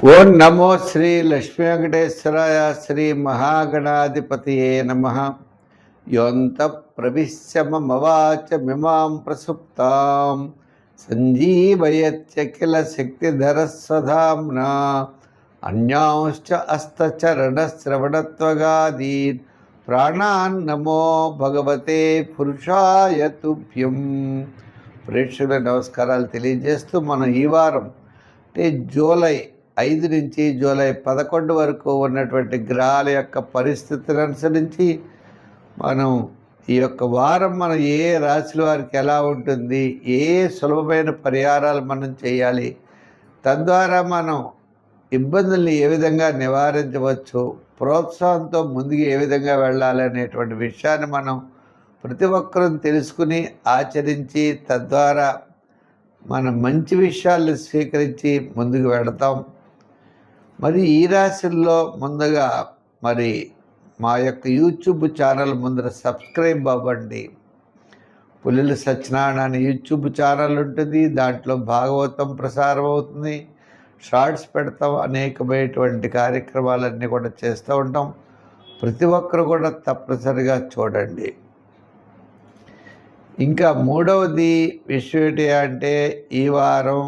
ఓం నమో శ్రీ లక్ష్మీ వెంకటేశ్వరాయ శ్రీ మహాగణాధిపతియే నమః. యోంత ప్రవిశ్య మమ వాచమిమాం ప్రసుప్తాం సంజీవయత్యఖిల శక్తిధరస్వధామ్నా అన్యాంశ్చ హస్తచరణశ్రవణత్వగాదీన్ ప్రాణాన్ నమో భగవతే పురుషాయ తుభ్యం. ప్రేక్షకుల నమస్కారాలు తెలియజేస్తూ మనం ఈ వారం అంటే జూలై 5 నుంచి జూలై 11 వరకు ఉన్నటువంటి గ్రహాల యొక్క పరిస్థితిని అనుసరించి మనం ఈ యొక్క వారం మనం ఏ రాశుల వారికి ఎలా ఉంటుంది, ఏ సులభమైన పరిహారాలు మనం చేయాలి, తద్వారా మనం ఇబ్బందుల్ని ఏ విధంగా నివారించవచ్చు, ప్రోత్సాహంతో ముందుకు ఏ విధంగా వెళ్ళాలి అనేటువంటి విషయాన్ని మనం ప్రతి ఒక్కరూ తెలుసుకుని ఆచరించి తద్వారా మనం మంచి విషయాలను స్వీకరించి ముందుకు వెళతాం. మరి ఈ రాశుల్లో ముందుగా మరి మా యొక్క యూట్యూబ్ ఛానల్ ముందర సబ్స్క్రైబ్ అవ్వండి. పుల్లెల సత్యనారాయణ అనే యూట్యూబ్ ఛానల్ ఉంటుంది, దాంట్లో భాగవతం ప్రసారం అవుతుంది, షార్ట్స్ పెడతాం, అనేకమైనటువంటి కార్యక్రమాలన్నీ కూడా చేస్తూ ఉంటాం. ప్రతి ఒక్కరు కూడా తప్పనిసరిగా చూడండి. ఇంకా మూడవది విషయం ఏంటి అంటే, ఈ వారం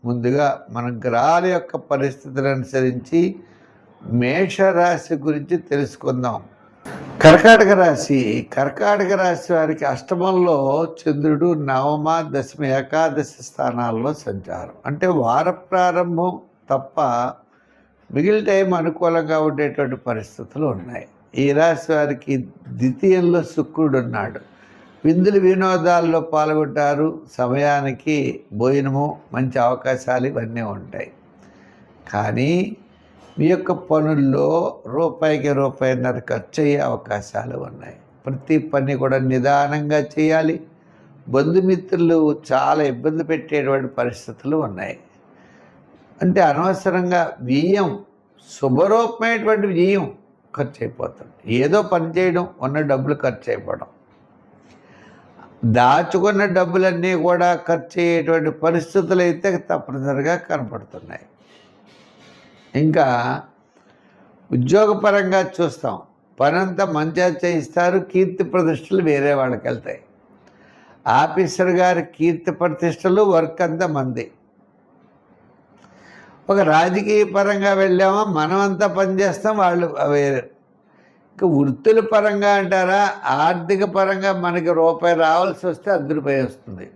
ముందుగా మన గ్రహాల యొక్క పరిస్థితులను అనుసరించి మేషరాశి గురించి తెలుసుకుందాం. కర్కాటక రాశి వారికి అష్టమంలో చంద్రుడు, నవమ, దశమ, ఏకాదశి స్థానాల్లో సంచారం. అంటే వార ప్రారంభం తప్ప మిగిలిన టైం అనుకూలంగా ఉండేటువంటి పరిస్థితులు ఉన్నాయి. ఈ రాశి వారికి ద్వితీయంలో శుక్రుడు ఉన్నాడు. విందులు వినోదాల్లో పాల్గొంటారు, సమయానికి భోజనము, మంచి అవకాశాలు ఇవన్నీ ఉంటాయి. కానీ మీ యొక్క పనుల్లో రూపాయికి రూపాయిన్నర ఖర్చు అయ్యే అవకాశాలు ఉన్నాయి. ప్రతి పని కూడా నిదానంగా చేయాలి. బంధుమిత్రులు చాలా ఇబ్బంది పెట్టేటువంటి పరిస్థితులు ఉన్నాయి. అంటే అనవసరంగా వ్యయం, శుభరూపమైనటువంటి వ్యయం ఖర్చు అయిపోతుంది. ఏదో పని చేయడం, ఉన్న డబ్బులు ఖర్చు అయిపోవడం, దాచుకున్న డబ్బులన్నీ కూడా ఖర్చు అయ్యేటువంటి పరిస్థితులు అయితే తప్పనిసరిగా కనపడుతున్నాయి. ఇంకా ఉద్యోగపరంగా చూస్తాం, పనంతా మంచిగా చేయిస్తారు, కీర్తి ప్రతిష్టలు వేరే వాళ్ళకి వెళ్తాయి. ఆఫీసర్ గారి కీర్తి ప్రతిష్టలు, వర్క్ అంతా మంది. ఒక రాజకీయ పరంగా వెళ్ళామా, మనమంతా పనిచేస్తాం, వాళ్ళు వేరే. ఇంకా వృత్తుల పరంగా అంటారా, ఆర్థిక పరంగా మనకి రూపాయి రావాల్సి వస్తే ₹10 వస్తుంది.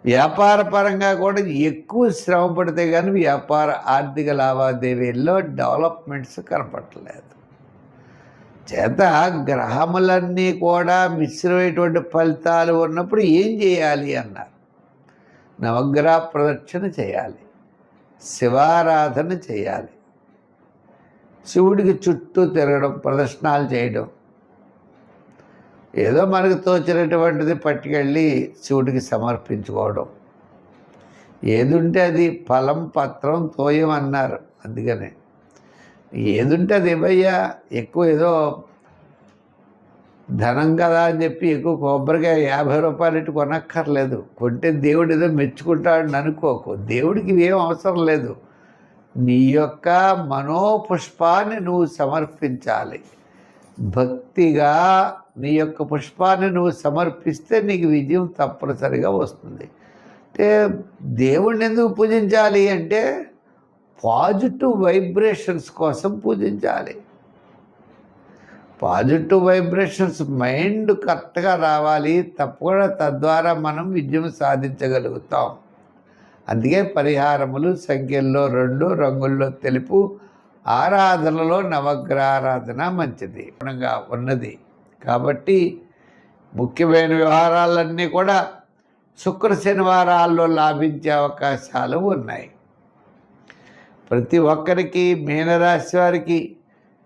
వ్యాపార పరంగా కూడా ఎక్కువ శ్రమ పడితే కానీ వ్యాపార ఆర్థిక లావాదేవీల్లో డెవలప్మెంట్స్ కనపడలేదు. చేత గ్రహములన్నీ కూడా మిశ్రమైనటువంటి ఫలితాలు ఉన్నప్పుడు ఏం చేయాలి అన్నారు. నవగ్రహ ప్రదక్షిణ చేయాలి, శివారాధన చేయాలి, శివుడికి చుట్టూ తిరగడం, ప్రదర్శనాలు చేయడం, ఏదో మనకు తోచినటువంటిది పట్టుకెళ్ళి శివుడికి సమర్పించుకోవడం. ఏది ఉంటే అది ఫలం పత్రం తోయం అన్నారు. అందుకనే ఏదుంటే అది ఇవ్వయ్యా. ఎక్కువ ఏదో ధనం కదా అని చెప్పి ఎక్కువ కొబ్బరికాయ ₹50 ఇటు కొనక్కర్లేదు. కొంటే దేవుడు ఏదో మెచ్చుకుంటాడని అనుకోకు. దేవుడికి ఏం అవసరం లేదు. నీ యొక్క మనోపుష్పాన్ని నువ్వు సమర్పించాలి. భక్తిగా నీ యొక్క పుష్పాన్ని నువ్వు సమర్పిస్తే నీకు విజయం తప్పనిసరిగా వస్తుంది. అంటే దేవుణ్ణి ఎందుకు పూజించాలి అంటే, పాజిటివ్ వైబ్రేషన్స్ కోసం పూజించాలి. పాజిటివ్ వైబ్రేషన్స్ మైండ్ కరెక్ట్గా రావాలి, తప్పకుండా తద్వారా మనం విజయం సాధించగలుగుతాం. అందుకే పరిహారములు సంఖ్యల్లో 2, రంగుల్లో తెలుపు, ఆరాధనలో నవగ్రహారాధన మంచిది ఉన్నది. కాబట్టి ముఖ్యమైన వ్యవహారాలన్నీ కూడా శుక్ర శనివారాల్లో లాభించే అవకాశాలు ఉన్నాయి. ప్రతి ఒక్కరికి, మీనరాశి వారికి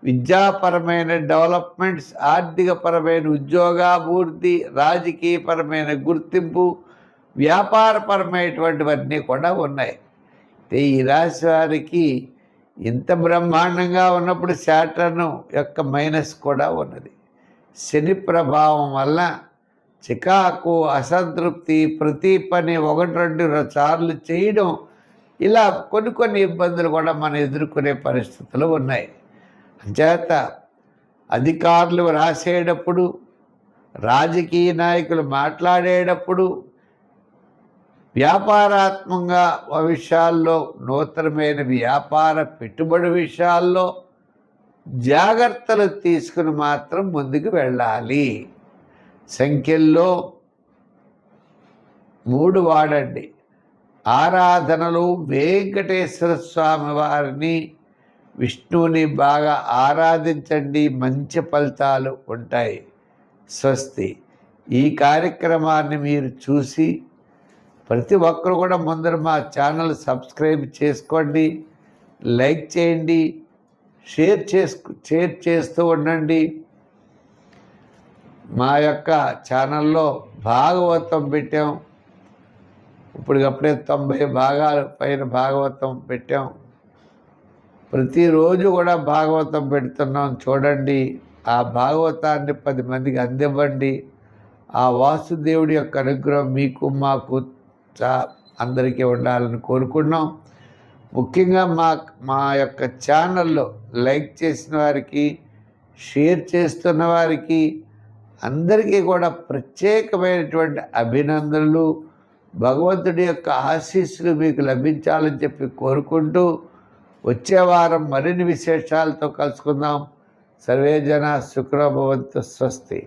విద్యాపరమైన డెవలప్మెంట్స్, ఆర్థికపరమైన ఉద్యోగాభివృద్ధి, రాజకీయపరమైన గుర్తింపు, వ్యాపారపరమైనటువంటివన్నీ కూడా ఉన్నాయి. ఈ రాశి వారికి ఇంత బ్రహ్మాండంగా ఉన్నప్పుడు శాటర్న్ యొక్క మైనస్ కూడా ఉన్నది. శని ప్రభావం వల్ల చికాకు, అసంతృప్తి, ప్రతి పని 1-2 సార్లు చేయడం, ఇలా కొన్ని కొన్ని ఇబ్బందులు కూడా మనం ఎదుర్కొనే పరిస్థితులు ఉన్నాయి. అంచేత అధికారులు రాసేటప్పుడు, రాజకీయ నాయకులు మాట్లాడేటప్పుడు, వ్యాపారాత్మకంగా విషయాల్లో, నూతనమైన వ్యాపార పెట్టుబడి విషయాల్లో జాగ్రత్తలు తీసుకుని మాత్రం ముందుకు వెళ్ళాలి. సంఖ్యల్లో 3 వాడండి. ఆరాధనలు వెంకటేశ్వర స్వామి వారిని, విష్ణువుని బాగా ఆరాధించండి, మంచి ఫలితాలు ఉంటాయి. స్వస్తి. ఈ కార్యక్రమాన్ని మీరు చూసి ప్రతి ఒక్కరు కూడా ముందర మా ఛానల్ సబ్స్క్రైబ్ చేసుకోండి, లైక్ చేయండి, షేర్ చేస్తూ ఉండండి. మా యొక్క ఛానల్లో భాగవతం పెట్టాం. ఇప్పటికప్పుడే 90 భాగాలు పైన భాగవతం పెట్టాం. ప్రతిరోజు కూడా భాగవతం పెడుతున్నాం, చూడండి. ఆ భాగవతాన్ని 10 మందికి అందివ్వండి. ఆ వాసుదేవుడి యొక్క అనుగ్రహం మీకు మాకు అందరికీ ఉండాలని కోరుకున్నాం. ముఖ్యంగా మా యొక్క ఛానల్లో లైక్ చేసిన వారికి, షేర్ చేస్తున్న వారికి అందరికీ కూడా ప్రత్యేకమైనటువంటి అభినందనలు. భగవంతుడి యొక్క ఆశీస్సులు మీకు లభించాలని చెప్పి కోరుకుంటూ, వచ్చే వారం మరిన్ని విశేషాలతో కలుసుకుందాం. సర్వే జన సుఖినో భవంతు. స్వస్తి.